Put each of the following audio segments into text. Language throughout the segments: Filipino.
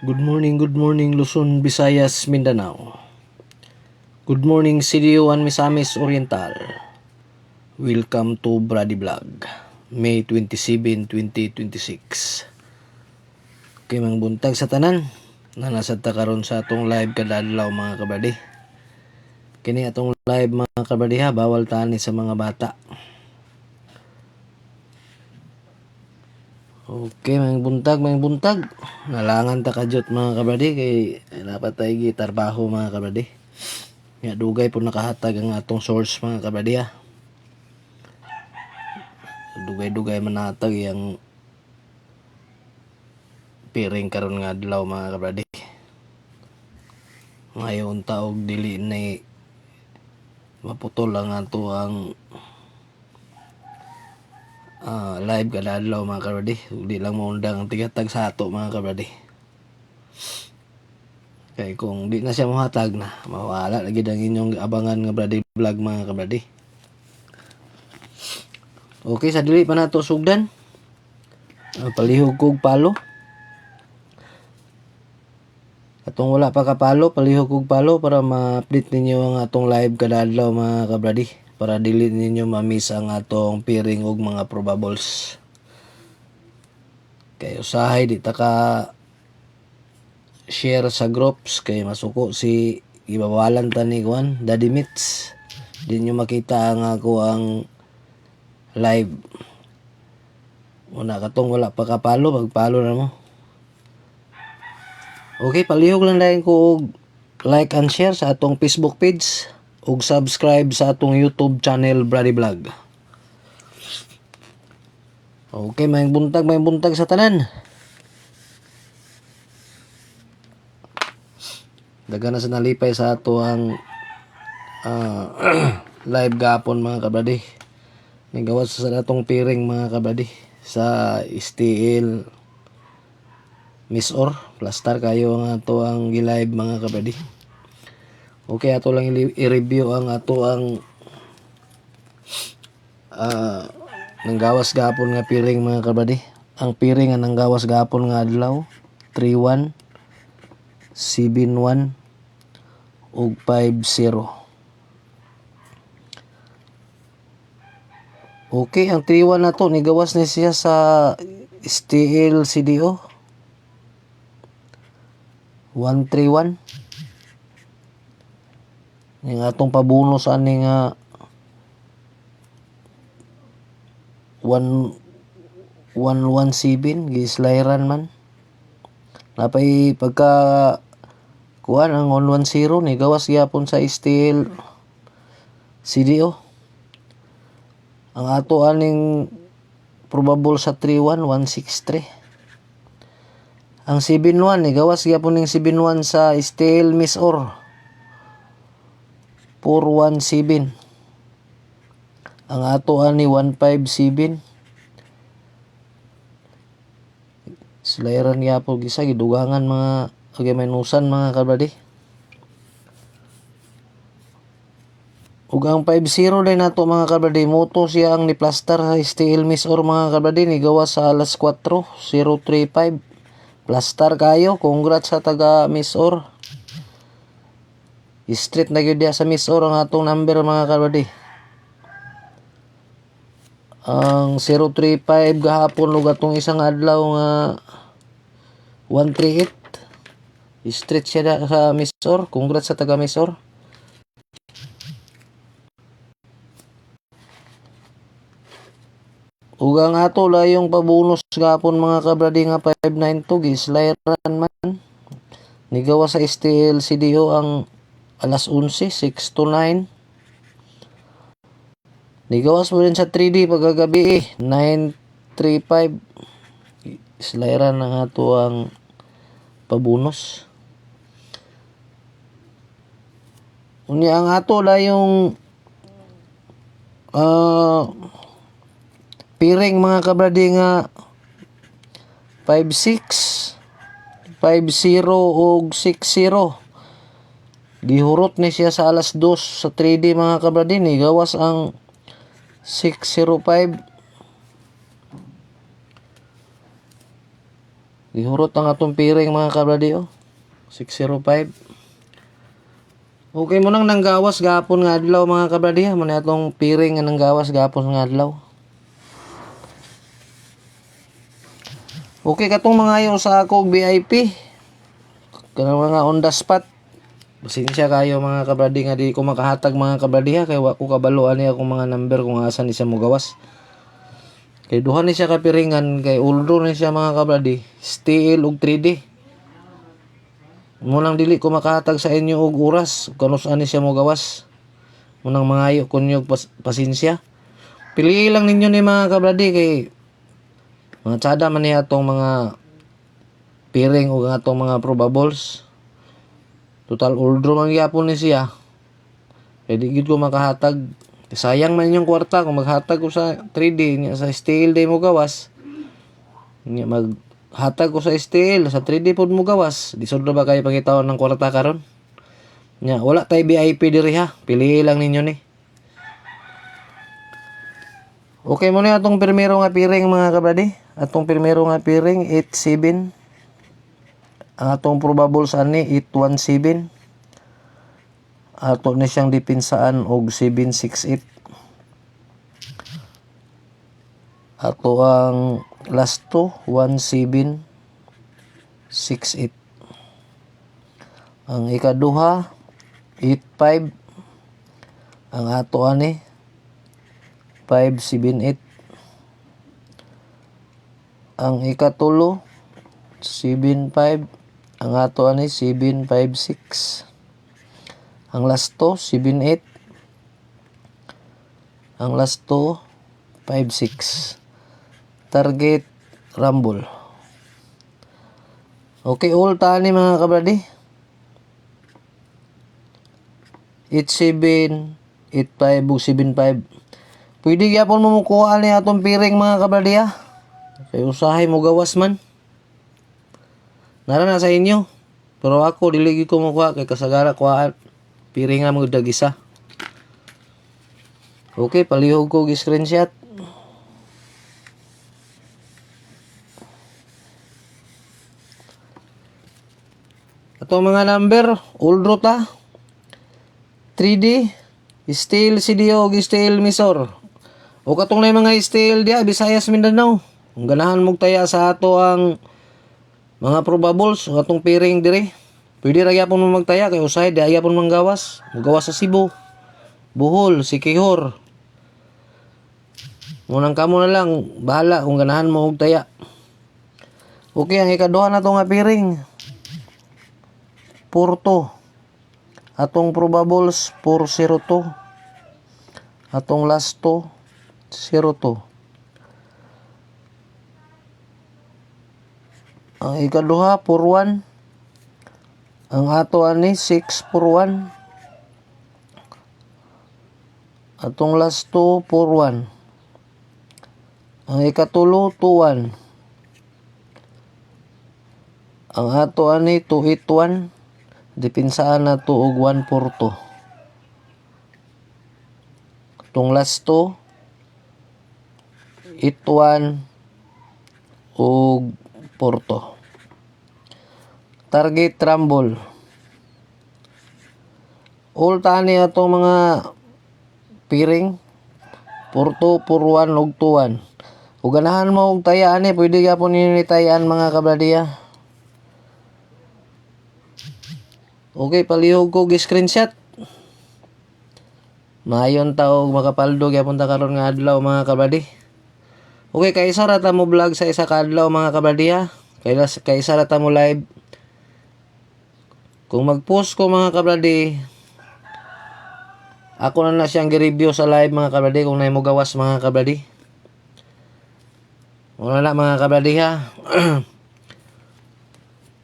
Good morning Luzon, Visayas, Mindanao. Good morning CDO1 Misamis Oriental. Welcome to Brady Vlog, May 27, 2026. Okay, mang buntag sa tanan na nasad ta karon sa atong live kada adlaw mga kabady. Kini atong live mga kabady ha, bawal tani sa mga bata. Okay, may buntag. Nalangan ta kadyot mga kabady kay dapat tayo gitarbaho mga kabady. Nga dugay po nakahatag ang atong source mga kabady ha. Dugay manatag yang piring karon nga adlaw mga kabady. Ngayon taog dili na maputol lang ato ang live kada adlaw mga kabady. Di lang maundang ang tigatag sa ato mga kabady. Kaya kung di na siya mahatag na, mawala lagi ang inyong abangan nga Brady Vlog mga kabady. Okay, sa dili pa nato sugdan. Palihog kog palo. Atong wala pa kapalo, palihog kog palo para ma-update ninyo ang atong live kada adlaw mga kabrady. Para dili ninyo ma-miss ang atong piring ug mga probables. Kay usahay di ta ka share sa groups kay masuko si ibabawalan ta ni Juan Daddy Mitz. Di nyo makita ang ako ang live. Una katong wala pa kapalo, magpalo na mo. Okay, palihog lang dahil ko og like and share sa atong Facebook page ug subscribe sa atong YouTube channel Brady Vlog. Okay, may buntag sa tanan. Daga na sa nalipay sa ato ang live gapon mga kabady. Nagawas sa atong piring mga kabady sa STL Miss Or Plastar kayo ang ato ang gi-live mga kabady. Okay, ato lang i-review ang ato ang nanggawas gapon nga piring mga kabady. Ang piring nga nanggawas gapon nga adlaw 31 71 ug 50. Okay, ang 31 na to nigawas ni siya sa STL CDO 131. Yung atong pabonus ani nga 117 gislairan man. Napay pagka kuan ang 110 ni gawas gyapon sa STL CDO. Ang ato aning probable sa 31 163. Ang 71 ni gawas gyapon ning 71 sa STL Miss Or 417. Ang ato ani 157. Slairan gyapon gisa gidugangan mga agaminusan mga kabady. Ug ang 50 din nato mga kabady moto siya ang niplastar sa STL Miss Or mga kabady ni gawas sa alas 4:035. Plastar kayo, congrats sa taga Miss Or. Street na gyud sa Miss Or ang atong number mga kabady. Ang 035 gahapon ug atong isang adlaw nga 138. Street siya sa Miss Or. Congrats sa taga Miss Or. Ug ang ato layong pabonus gapon mga kabrady nga 592 gislairan man. Nigawa sa STL CDO ang alas 11 6 to 9. Nigawas mo rin sa 3D pagkagabi 935. Slairan na nga to ang pabonus. Unya ang ato la yung piring mga kabradi nga 56 50 ug 60. Gihurot ni siya sa alas 2 sa 3D mga kabradi ni gawas ang 605. Gihurot ang atong piring mga kabradi oh. 605. Okay mo nang nanggawas gapon nga adlaw mga kabradi ha. Muna atong piring nga nanggawas gapon nga adlaw. Okay katong mga ayo sa ako VIP. Kanang mga on the spot. Pasensya kayo mga kabradi nga di ko makahatag mga kabradi ha. Kaya wa ko kabaloan niya akong mga number kung asan ni siya mo gawas. Kay duha ni siya kapiringan. Kay uldo ni siya mga kabradi. Steel ug 3D. Munang dili ko makahatag sa inyo og oras kung saan ni siya mo gawas. Munang mangayo kunyog pasensya. Pili lang ninyo ni mga kabradi kay mga tsada man niya atong mga piring o atong mga probables. Total uldro man gyapon ni siya. Kaya di gid ko makahatag. Sayang man yung kwarta kung maghatag ko sa 3D niya sa steel day mo gawas. Niya maghatag ko sa steel sa 3D pod mo gawas. Di sud ba kayo pangitawon ng kwarta karon? Nya wala tay VIP diri ha. Pili lang ninyo ni. Okay mo na atong primero nga piring mga kabradi. Atong primero nga piring 87. Ang atong probables ani 817. Ato ni siyang dipinsaan og 768. Ato ang last to 1768. Ang ikaduha 85. Ang ato ani 578. Ang ikatulo 75. Ang ato ani 756. Ang last to 78. Ang last to 56. Target rumble. Okay, all tani mga kabradi. 87, 85 ug 75. Pwede gyapon mo mukuha ni atong piring mga kabradi ha. Kay usahay mo gawas man. Nara na sa inyo. Pero ako dili gyud ko makuha kay kasagara kuhaan. Piring nga mo dagisa. Okay, palihog ko gi-screenshot. Ato mga number, uldro ta. 3D, steel CDO ug steel misor. O katong na mga steel dia Visayas Mindanao. Kung ganahan mong taya sa ato ang mga probables o atong piring dire. Pwede ra gyapon mo magtaya kay usahay di gyapon manggawas. Magawas sa Cebu, Bohol, Siquijor. Munang kamo na lang bahala kung ganahan mo og taya. Okay, ang ikaduha na to nga piring. Porto. Atong probables 402. Atong last to 02. Ang ikaduha 41. Ang ato ani 641. Atong last to 41. Ang ikatulo 21. Ang ato ani 281. Dipinsaan na to og 142. Itong last to 81 og Porto. Target rumble. All tani ato mga piring Porto, Puruan ug Tuwan. Ug ganahan mo og taya ani pwede gyapon ninyo tayaan mga kabradiya. Okay, palihog ko gi-screenshot. Mayon ta og makapaldo gyapon ta karon nga adlaw mga kabradi. Okay, kay isa ra ta mo vlog sa isa ka adlaw mga kabradiya. Kay isa ra ta mo live. Kung mag-post ko mga kabradi, ako na siyang gi-review sa live mga kabradi kung naay mo gawas mga kabradi. Wala na mga kabradi ha.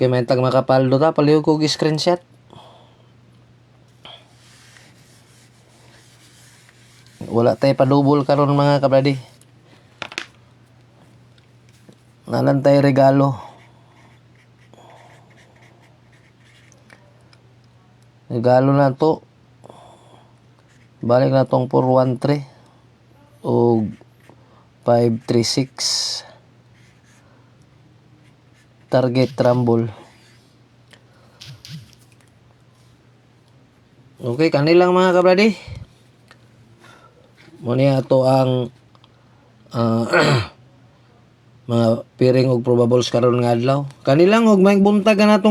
Kay may tag makapaldo ta, palihog ko gi-screenshot. Wala tayo padubol karon mga kabradi. Nalan tayo regalo. Regalo na to. Balik na tong 413 o 536. target rumble. Okay, kanilang mga kabradi. Muna ato ang mga piring og probables karon nga adlaw. Kanilang og may buntag na natong